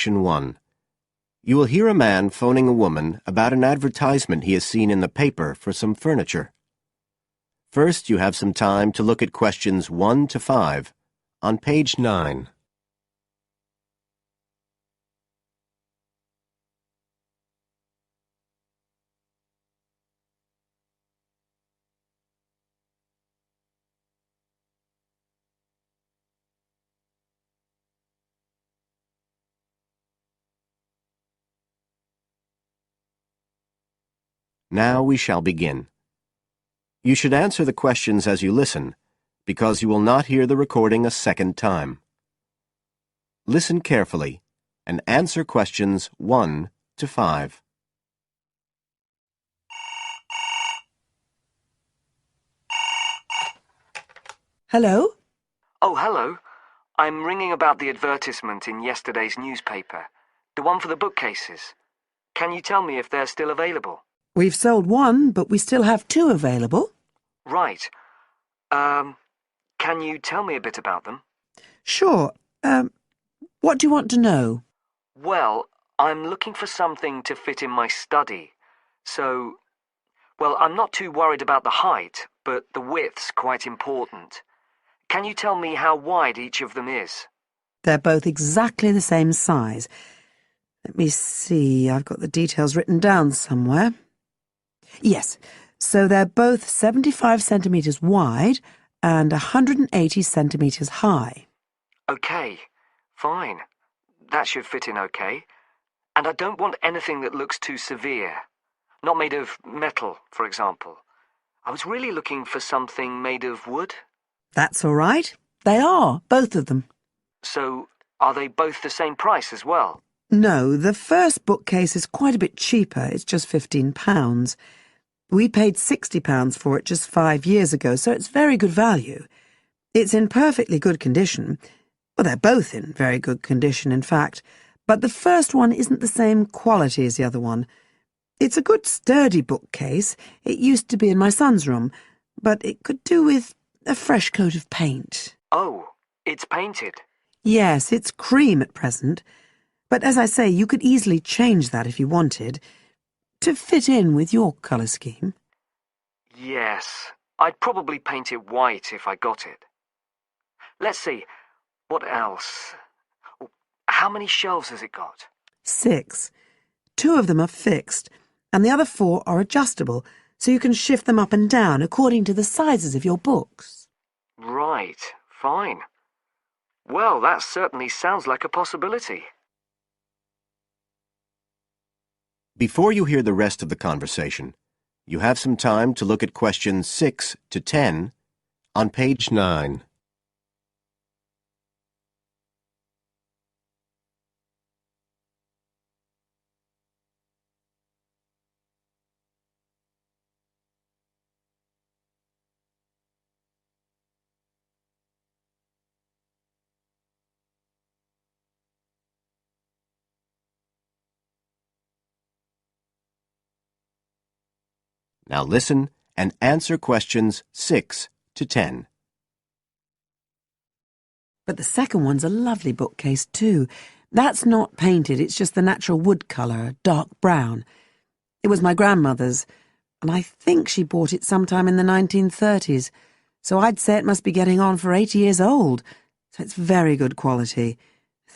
Section 1. You will hear a man phoning a woman about an advertisement he has seen in the paper for some furniture. First, you have some time to look at questions 1 to 5 on page 9. Now we shall begin. You should answer the questions as you listen, because you will not hear the recording a second time. Listen carefully and answer questions 1 to 5. Hello? Oh, hello. I'm ringing about the advertisement in yesterday's newspaper. The one for the bookcases. Can you tell me if they're still available? We've sold one, but we still have 2 available. Right. Can you tell me a bit about them? Sure. What do you want to know? Well, I'm looking for something to fit in my study. Well, I'm not too worried about the height, but the width's quite important. Can you tell me how wide each of them is? They're both exactly the same size. Let me see, I've got the details written down somewhere. Yes, so they're both 75 centimetres wide and 180 centimetres high. Okay, fine. That should fit in okay. And I don't want anything that looks too severe. Not made of metal, for example. I was really looking for something made of wood. That's all right. They are, both of them. So, are they both the same price as well? No, the first bookcase is quite a bit cheaper. It's just £15. We paid £60 for it just 5 years ago, so it's very good value. It's in perfectly good condition. Well, they're both in very good condition, in fact. But the first one isn't the same quality as the other one. It's a good sturdy bookcase. It used to be in my son's room, but it could do with a fresh coat of paint. Oh, it's painted? Yes, it's cream at present. But as I say, you could easily change that if you wanted, to fit in with your colour scheme. Yes, I'd probably paint it white if I got it. Let's see, what else? How many shelves has it got? 6. 2 of them are fixed, and the other 4 are adjustable, so you can shift them up and down according to the sizes of your books. Right, fine. Well, that certainly sounds like a possibility. Before you hear the rest of the conversation, you have some time to look at questions 6 to 10 on page 9. Now listen and answer questions 6 to 10. But the second one's a lovely bookcase too. That's not painted, it's just the natural wood colour, dark brown. It was my grandmother's, and I think she bought it sometime in the 1930s, so I'd say it must be getting on for 80 years old, so it's very good quality.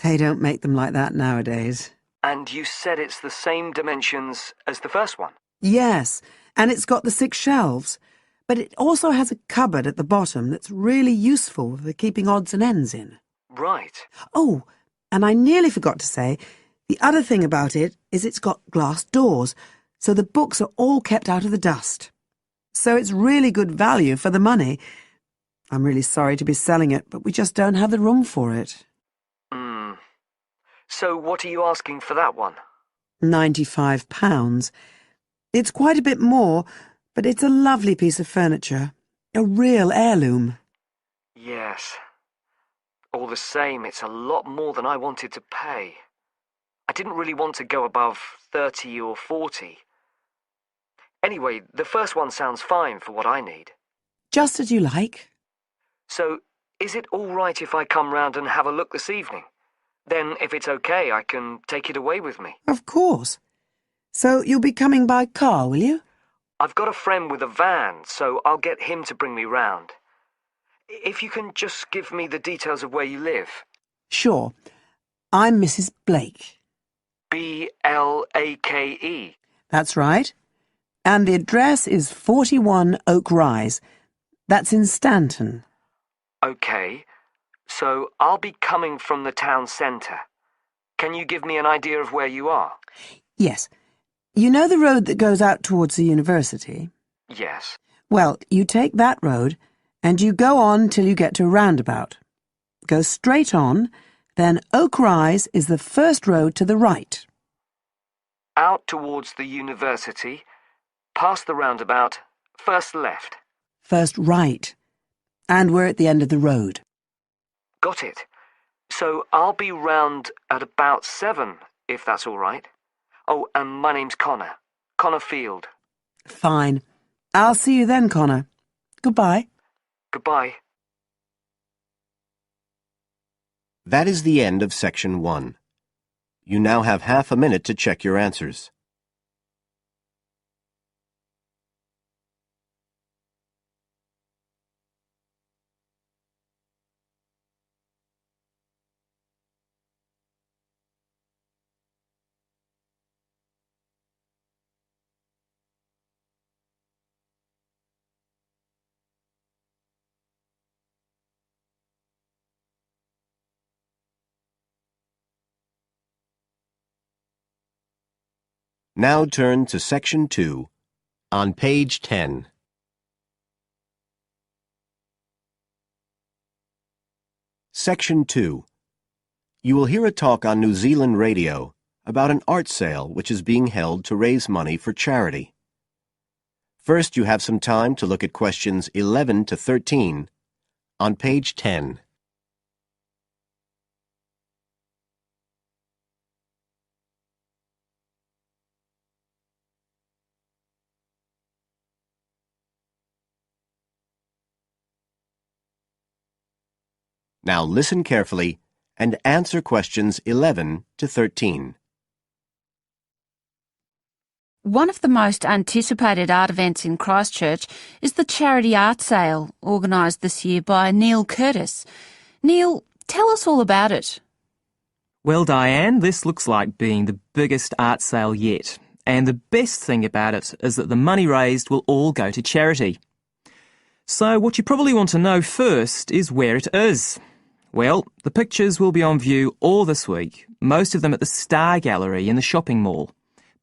They don't make them like that nowadays. And you said it's the same dimensions as the first one? Yes, and it's got the 6 shelves, but it also has a cupboard at the bottom that's really useful for keeping odds and ends in. Right. Oh, and I nearly forgot to say, the other thing about it is it's got glass doors, so the books are all kept out of the dust. So it's really good value for the money. I'm really sorry to be selling it, but we just don't have the room for it. So what are you asking for that one? £95. It's quite a bit more, but it's a lovely piece of furniture. A real heirloom. Yes. All the same, it's a lot more than I wanted to pay. I didn't really want to go above 30 or 40. Anyway, the first one sounds fine for what I need. Just as you like. So, is it all right if I come round and have a look this evening? Then, if it's okay, I can take it away with me. Of course. So you'll be coming by car, will you? I've got a friend with a van, so I'll get him to bring me round. If you can just give me the details of where you live. Sure. I'm Mrs. Blake. Blake. That's right. And the address is 41 Oak Rise. That's in Stanton. Okay, so I'll be coming from the town centre. Can you give me an idea of where you are? Yes. You know the road that goes out towards the university? Yes. Well, you take that road and you go on till you get to a roundabout. Go straight on, then Oak Rise is the first road to the right. Out towards the university, past the roundabout, first left. First right. And we're at the end of the road. Got it. So I'll be round at about 7, if that's all right. Oh, and my name's Connor. Connor Field. Fine. I'll see you then, Connor. Goodbye. Goodbye. That is the end of Section 1. You now have half a minute to check your answers. Now turn to Section 2, on page 10. Section 2. You will hear a talk on New Zealand radio about an art sale which is being held to raise money for charity. First, you have some time to look at questions 11 to 13 on page 10. Now listen carefully and answer questions 11 to 13. One of the most anticipated art events in Christchurch is the charity art sale, organised this year by Neil Curtis. Neil, tell us all about it. Well, Diane, this looks like being the biggest art sale yet. And the best thing about it is that the money raised will all go to charity. So what you probably want to know first is where it is. Well, the pictures will be on view all this week, most of them at the Star Gallery in the shopping mall.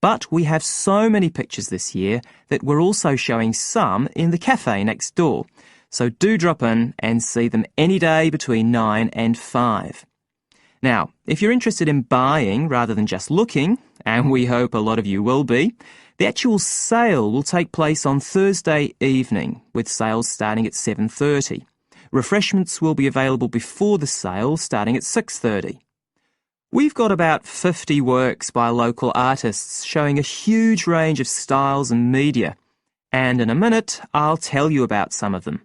But we have so many pictures this year that we're also showing some in the cafe next door. So do drop in and see them any day between 9 and 5. Now, if you're interested in buying rather than just looking, and we hope a lot of you will be, the actual sale will take place on Thursday evening, with sales starting at 7:30. Refreshments will be available before the sale, starting at 6:30. We've got about 50 works by local artists showing a huge range of styles and media, and in a minute I'll tell you about some of them.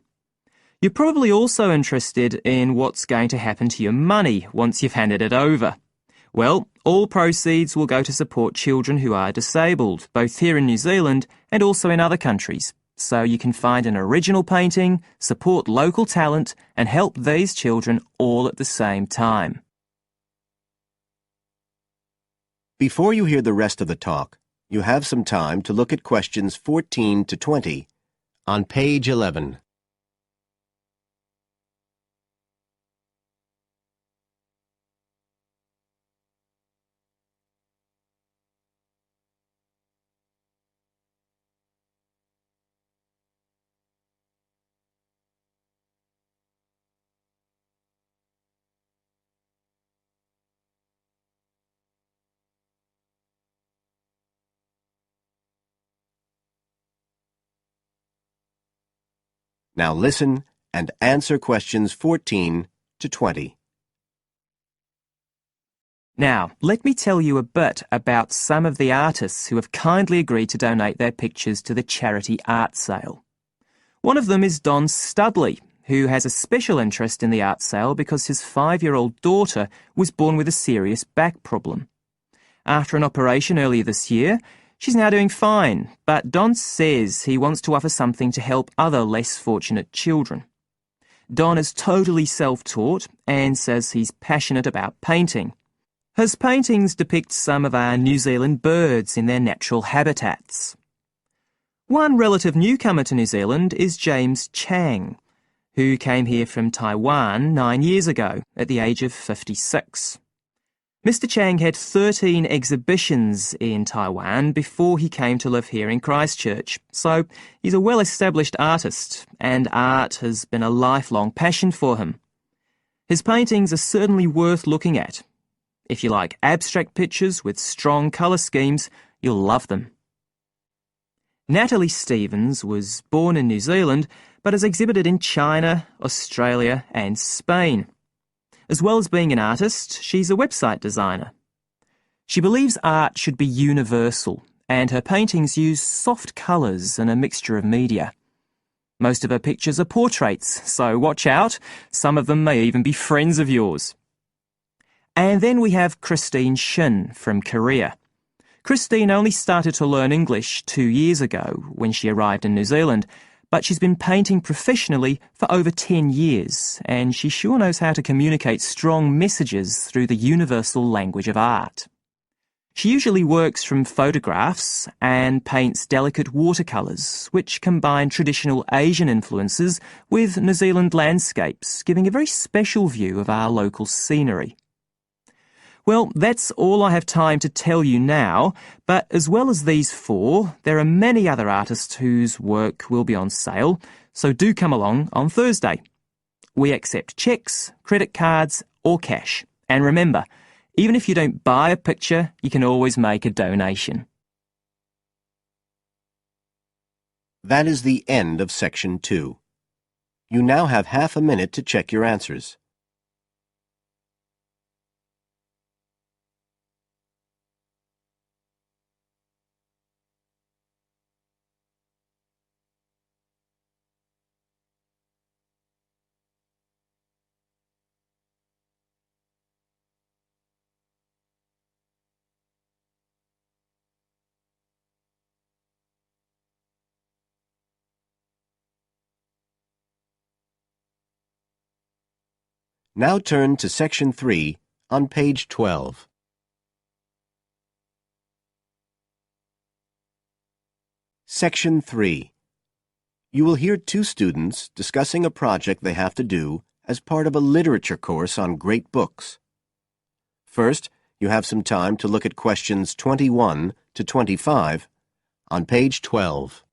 You're probably also interested in what's going to happen to your money once you've handed it over. Well, all proceeds will go to support children who are disabled, both here in New Zealand and also in other countries. So you can find an original painting, support local talent, and help these children all at the same time. Before you hear the rest of the talk, you have some time to look at questions 14 to 20 on page 11. Now listen and answer questions 14 to 20. Now, let me tell you a bit about some of the artists who have kindly agreed to donate their pictures to the charity art sale. One of them is Don Studley, who has a special interest in the art sale because his 5-year-old daughter was born with a serious back problem. After an operation earlier this year, she's now doing fine, but Don says he wants to offer something to help other less fortunate children. Don is totally self-taught and says he's passionate about painting. His paintings depict some of our New Zealand birds in their natural habitats. One relative newcomer to New Zealand is James Chang, who came here from Taiwan 9 years ago at the age of 56. Mr. Chang had 13 exhibitions in Taiwan before he came to live here in Christchurch, so he's a well-established artist, and art has been a lifelong passion for him. His paintings are certainly worth looking at. If you like abstract pictures with strong colour schemes, you'll love them. Natalie Stevens was born in New Zealand, but has exhibited in China, Australia and Spain. As well as being an artist, she's a website designer. She believes art should be universal, and her paintings use soft colours and a mixture of media. Most of her pictures are portraits, so watch out. Some of them may even be friends of yours. And then we have Christine Shin from Korea. Christine only started to learn English 2 years ago when she arrived in New Zealand, but she's been painting professionally for over 10 years, and she sure knows how to communicate strong messages through the universal language of art. She usually works from photographs and paints delicate watercolours, which combine traditional Asian influences with New Zealand landscapes, giving a very special view of our local scenery. Well, that's all I have time to tell you now, but as well as these 4, there are many other artists whose work will be on sale, so do come along on Thursday. We accept cheques, credit cards or cash. And remember, even if you don't buy a picture, you can always make a donation. That is the end of Section 2. You now have half a minute to check your answers. Now turn to Section 3 on page 12. Section 3. You will hear 2 students discussing a project they have to do as part of a literature course on great books. First, you have some time to look at questions 21 to 25 on page 12.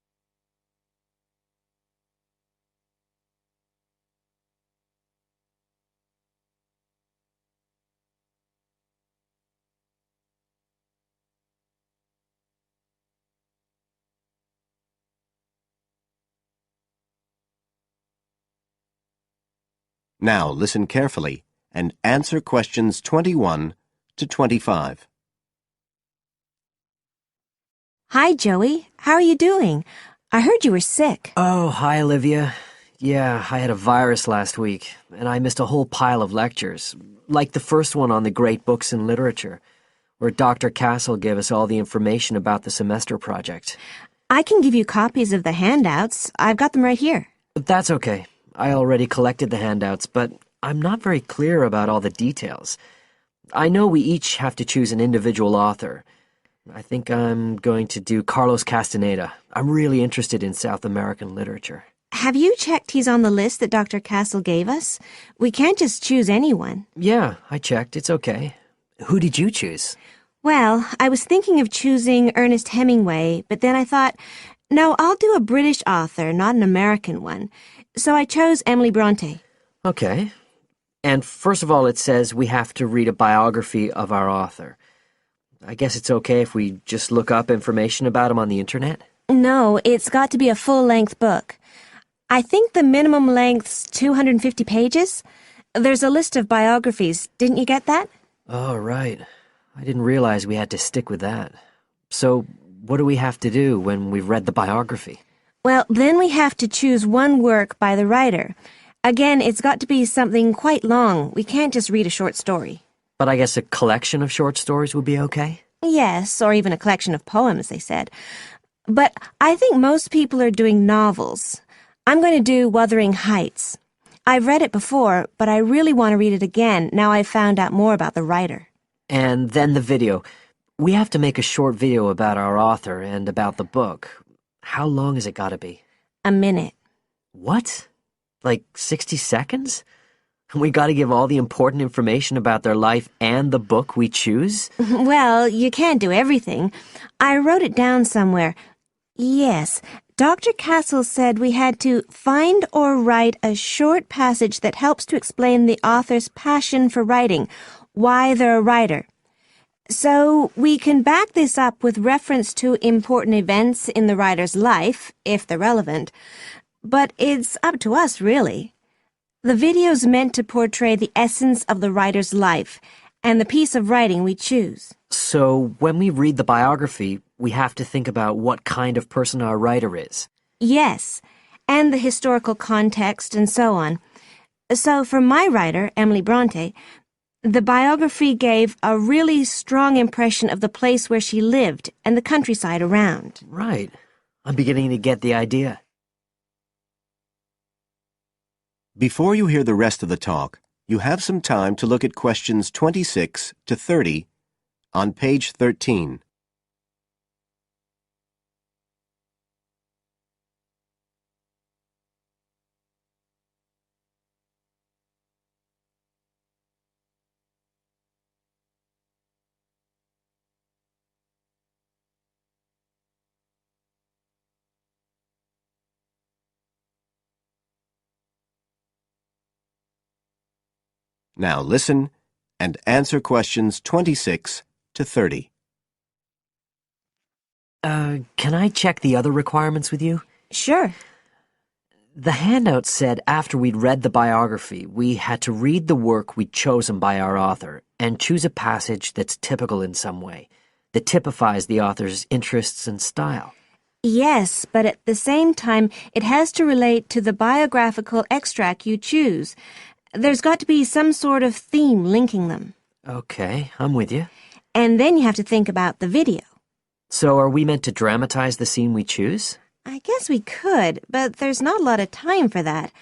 Now listen carefully and answer questions 21 to 25. Hi, Joey. How are you doing? I heard you were sick. Oh, hi, Olivia. Yeah, I had a virus last week, and I missed a whole pile of lectures, like the first one on the great books in literature, where Dr. Castle gave us all the information about the semester project. I can give you copies of the handouts. I've got them right here. That's okay. I already collected the handouts, but I'm not very clear about all the details. I know we each have to choose an individual author. I think I'm going to do Carlos Castaneda. I'm really interested in South American literature. Have you checked he's on the list that Dr. Castle gave us? We can't just choose anyone. Yeah, I checked. It's okay. Who did you choose? Well, I was thinking of choosing Ernest Hemingway, but then I thought, no, I'll do a British author, not an American one. So I chose Emily Bronte. Okay. And first of all, it says we have to read a biography of our author. I guess it's okay if we just look up information about him on the internet? No, it's got to be a full-length book. I think the minimum length's 250 pages. There's a list of biographies. Didn't you get that? Oh, right. I didn't realize we had to stick with that. So, what do we have to do when we've read the biography? Well, then we have to choose one work by the writer. Again, it's got to be something quite long. We can't just read a short story. But I guess a collection of short stories would be okay? Yes, or even a collection of poems, they said. But I think most people are doing novels. I'm going to do Wuthering Heights. I've read it before, but I really want to read it again now I've found out more about the writer. And then the video. We have to make a short video about our author and about the book. How long has it got to be? A minute. What? Like 60 seconds? We got to give all the important information about their life and the book we choose? Well, you can't do everything. I wrote it down somewhere. Yes, Dr. Castle said we had to find or write a short passage that helps to explain the author's passion for writing, why they're a writer. So we can back this up with reference to important events in the writer's life, if they're relevant. But it's up to us, really. The video's meant to portray the essence of the writer's life and the piece of writing we choose. So when we read the biography, we have to think about what kind of person our writer is. Yes, and the historical context and so on. So for my writer, Emily Bronte, the biography gave a really strong impression of the place where she lived and the countryside around. Right. I'm beginning to get the idea. Before you hear the rest of the talk, you have some time to look at questions 26 to 30 on page 13. Now listen and answer questions 26 to 30. Can I check the other requirements with you? Sure. The handout said after we'd read the biography, we had to read the work we'd chosen by our author and choose a passage that's typical in some way, that typifies the author's interests and style. Yes, but at the same time, it has to relate to the biographical extract you choose. There's got to be some sort of theme linking them. Okay, I'm with you. And then you have to think about the video. So are we meant to dramatize the scene we choose? I guess we could, but there's not a lot of time for that.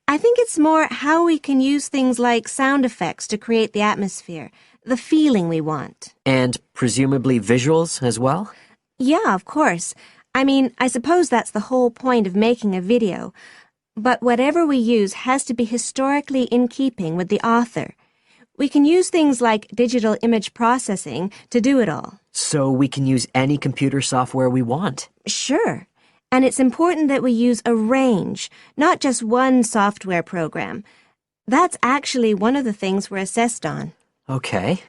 I think it's more how we can use things like sound effects to create the atmosphere, the feeling we want. And presumably visuals as well? Yeah, of course. I mean, I suppose that's the whole point of making a video. But whatever we use has to be historically in keeping with the author. We can use things like digital image processing to do it all. So we can use any computer software we want? Sure. And it's important that we use a range, not just one software program. That's actually one of the things we're assessed on. Okay.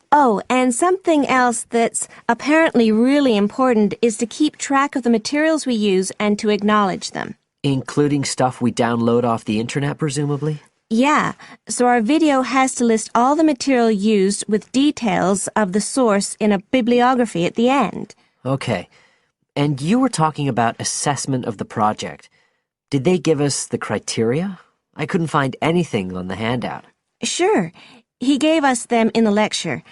Oh, and something else that's apparently really important is to keep track of the materials we use and to acknowledge them. Including stuff we download off the internet, presumably? Yeah, so our video has to list all the material used with details of the source in a bibliography at the end. Okay. And you were talking about assessment of the project. Did they give us the criteria? I couldn't find anything on the handout. Sure. He gave us them in the lecture.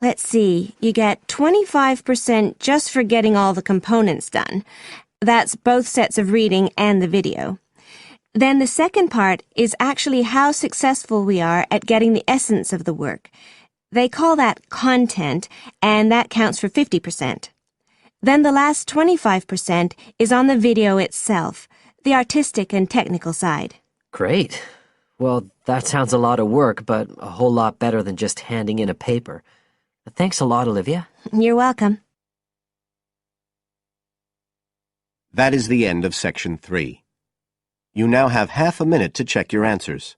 Let's see, you get 25% just for getting all the components done. That's both sets of reading and the video. Then the second part is actually how successful we are at getting the essence of the work. They call that content, and that counts for 50%. Then the last 25% is on the video itself, the artistic and technical side. Great. Well, that sounds a lot of work, but a whole lot better than just handing in a paper. Thanks a lot, Olivia. You're welcome. That is the end of section 3. You now have half a minute to check your answers.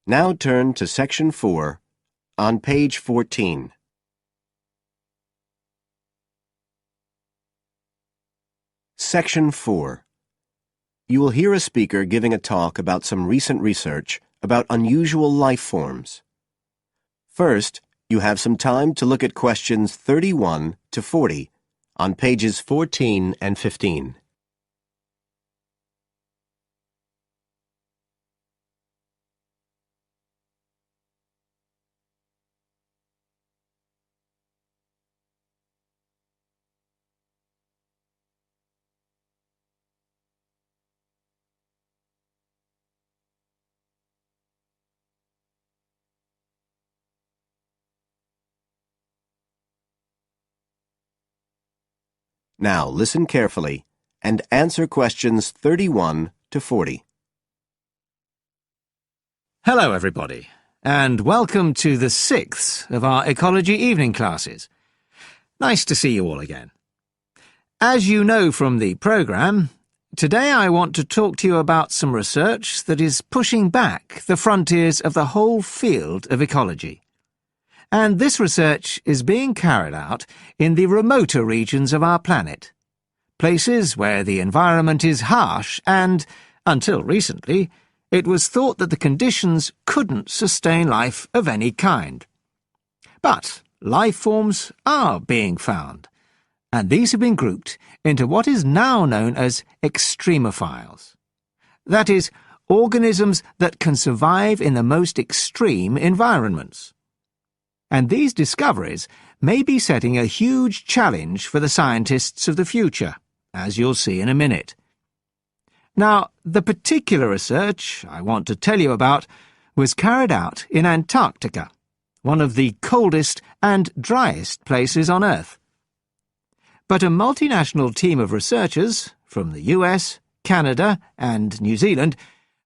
Now turn to Section 4 on page 14. Section 4. You will hear a speaker giving a talk about some recent research about unusual life forms. First, you have some time to look at questions 31 to 40 on pages 14 and 15. Now listen carefully and answer questions 31 to 40. Hello everybody, and welcome to the 6th of our ecology evening classes. Nice to see you all again. As you know from the programme, today I want to talk to you about some research that is pushing back the frontiers of the whole field of ecology. And this research is being carried out in the remoter regions of our planet, places where the environment is harsh and, until recently, it was thought that the conditions couldn't sustain life of any kind. But life forms are being found, and these have been grouped into what is now known as extremophiles. That is, organisms that can survive in the most extreme environments. And these discoveries may be setting a huge challenge for the scientists of the future, as you'll see in a minute. Now, the particular research I want to tell you about was carried out in Antarctica, one of the coldest and driest places on Earth. But a multinational team of researchers from the US, Canada, and New Zealand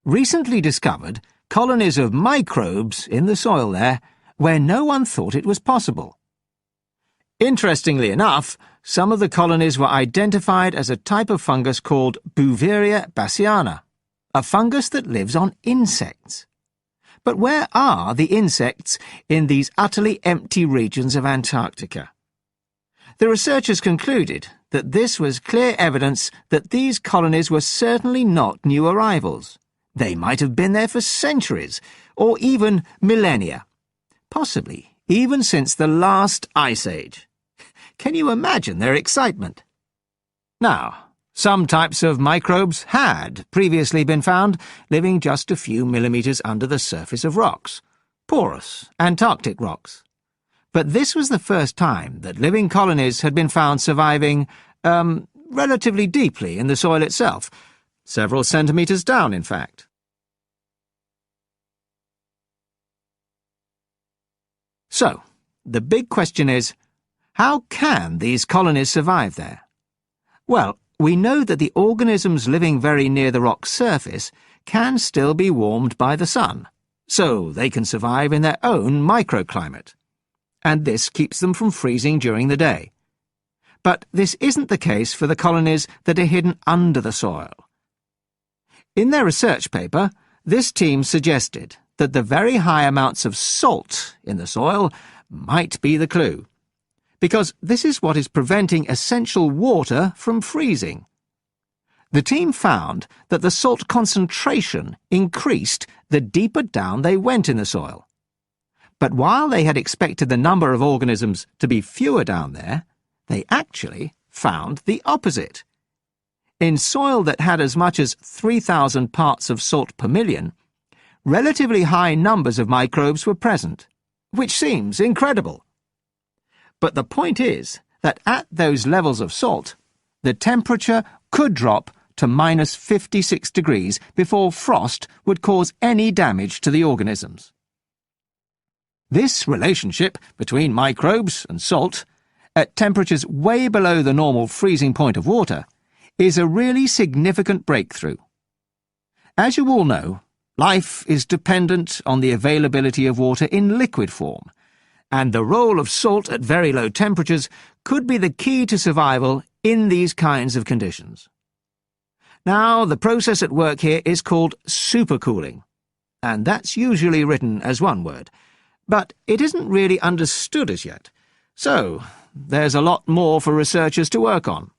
recently discovered colonies of microbes in the soil there where no one thought it was possible. Interestingly enough, some of the colonies were identified as a type of fungus called Bouveria bassiana, a fungus that lives on insects. But where are the insects in these utterly empty regions of Antarctica? The researchers concluded that this was clear evidence that these colonies were certainly not new arrivals. They might have been there for centuries, or even millennia. Possibly even since the last ice age. Can you imagine their excitement? Now, some types of microbes had previously been found living just a few millimetres under the surface of rocks, porous Antarctic rocks. But this was the first time that living colonies had been found surviving, relatively deeply in the soil itself, several centimetres down, in fact. So, the big question is, how can these colonies survive there? Well, we know that the organisms living very near the rock's surface can still be warmed by the sun, so they can survive in their own microclimate. And this keeps them from freezing during the day. But this isn't the case for the colonies that are hidden under the soil. In their research paper, this team suggested that the very high amounts of salt in the soil might be the clue, because this is what is preventing essential water from freezing. The team found that the salt concentration increased the deeper down they went in the soil. But while they had expected the number of organisms to be fewer down there, they actually found the opposite. In soil that had as much as 3,000 parts of salt per million, relatively high numbers of microbes were present, which seems incredible. But the point is that at those levels of salt, the temperature could drop to minus 56 degrees before frost would cause any damage to the organisms. This relationship between microbes and salt, at temperatures way below the normal freezing point of water, is a really significant breakthrough. As you all know, life is dependent on the availability of water in liquid form, and the role of salt at very low temperatures could be the key to survival in these kinds of conditions. Now, the process at work here is called supercooling, and that's usually written as one word. But it isn't really understood as yet, so there's a lot more for researchers to work on.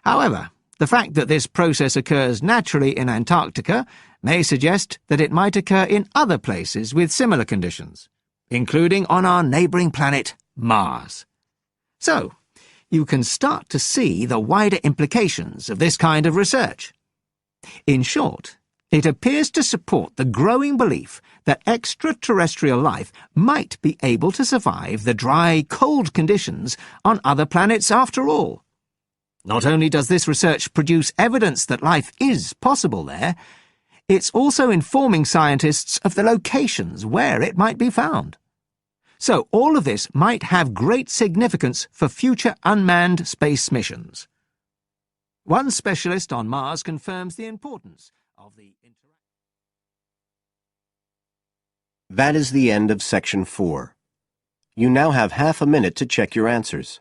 However, the fact that this process occurs naturally in Antarctica may suggest that it might occur in other places with similar conditions, including on our neighbouring planet, Mars. So, you can start to see the wider implications of this kind of research. In short, it appears to support the growing belief that extraterrestrial life might be able to survive the dry, cold conditions on other planets after all. Not only does this research produce evidence that life is possible there, it's also informing scientists of the locations where it might be found. So all of this might have great significance for future unmanned space missions. One specialist on Mars confirms the importance of the interaction. That is the end of Section 4. You now have half a minute to check your answers.